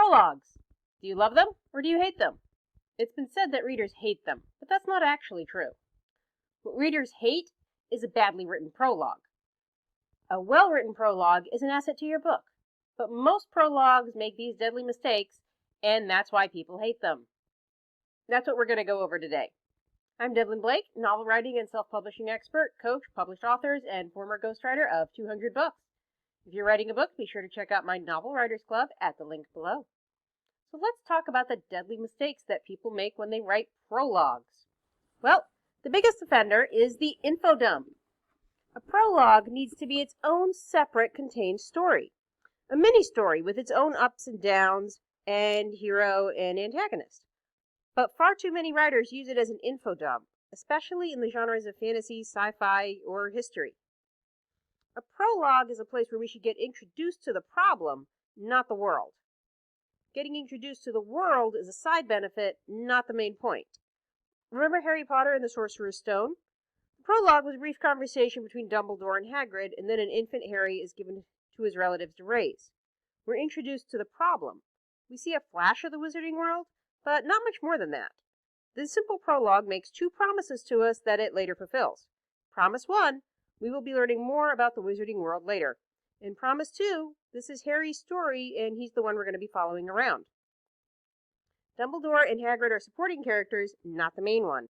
Prologues. Do you love them or do you hate them? It's been said that readers hate them, but that's not actually true. What readers hate is a badly written prologue. A well-written prologue is an asset to your book, but most prologues make these deadly mistakes, and that's why people hate them. That's what we're going to go over today. I'm Devlin Blake, novel writing and self-publishing expert, coach, published authors, and former ghostwriter of 200 books. If you're writing a book, be sure to check out my Novel Writers Club at the link below. So let's talk about the deadly mistakes that people make when they write prologues. Well, the biggest offender is the info dump. A prologue needs to be its own separate contained story. A mini-story with its own ups and downs, and hero and antagonist. But far too many writers use it as an info dump, especially in the genres of fantasy, sci-fi, or history. A prologue is a place where we should get introduced to the problem, not the world. Getting introduced to the world is a side benefit, not the main point. Remember Harry Potter and the Sorcerer's Stone? The prologue was a brief conversation between Dumbledore and Hagrid, and then an infant Harry is given to his relatives to raise. We're introduced to the problem. We see a flash of the wizarding world, but not much more than that. This simple prologue makes two promises to us that it later fulfills. Promise 1, we will be learning more about the wizarding world later. And promise 2, this is Harry's story, and he's the one we're going to be following around. Dumbledore and Hagrid are supporting characters, not the main one.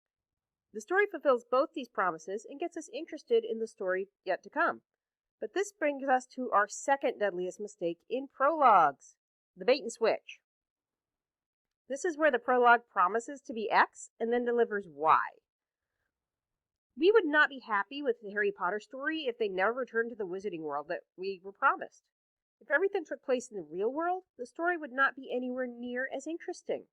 The story fulfills both these promises and gets us interested in the story yet to come. But this brings us to our second deadliest mistake in prologues, the bait and switch. This is where the prologue promises to be X and then delivers Y. We would not be happy with the Harry Potter story if they never returned to the wizarding world that we were promised. If everything took place in the real world, the story would not be anywhere near as interesting.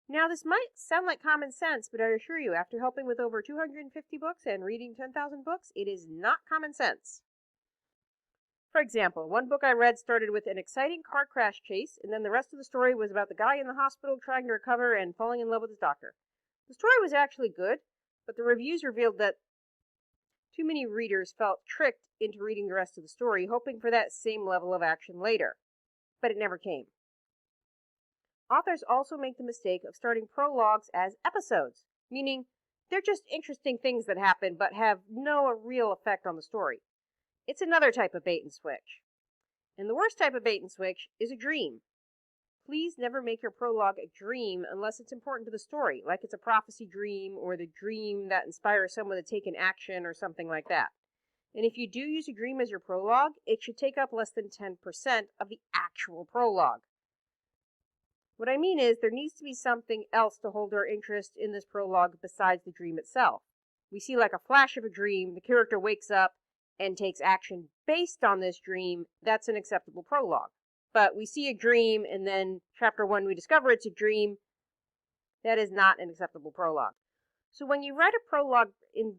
Now, this might sound like common sense, but I assure you, after helping with over 250 books and reading 10,000 books, it is not common sense. For example, one book I read started with an exciting car crash chase, and then the rest of the story was about the guy in the hospital trying to recover and falling in love with his doctor. The story was actually good, but the reviews revealed that too many readers felt tricked into reading the rest of the story, hoping for that same level of action later. But it never came. Authors also make the mistake of starting prologues as episodes, meaning they're just interesting things that happen but have no real effect on the story. It's another type of bait and switch. And the worst type of bait and switch is a dream. Please never make your prologue a dream unless it's important to the story, like it's a prophecy dream or the dream that inspires someone to take an action or something like that. And if you do use a dream as your prologue, it should take up less than 10% of the actual prologue. What I mean is there needs to be something else to hold our interest in this prologue besides the dream itself. We see like a flash of a dream, the character wakes up and takes action based on this dream. That's an acceptable prologue. But we see a dream, and then chapter 1 we discover it's a dream. That is not an acceptable prologue. So when you write a prologue in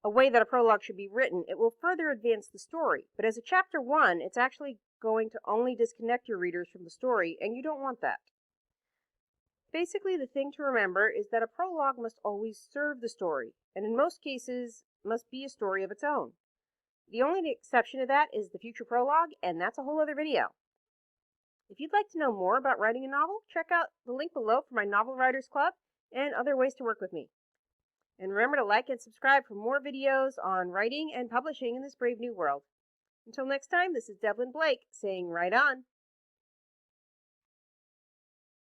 a way that a prologue should be written, it will further advance the story. But as a chapter 1, it's actually going to only disconnect your readers from the story, and you don't want that. Basically, the thing to remember is that a prologue must always serve the story, and in most cases must be a story of its own. The only exception to that is the future prologue, and that's a whole other video. If you'd like to know more about writing a novel, check out the link below for my Novel Writers Club and other ways to work with me. And remember to like and subscribe for more videos on writing and publishing in this brave new world. Until next time, this is Devlin Blake saying write on.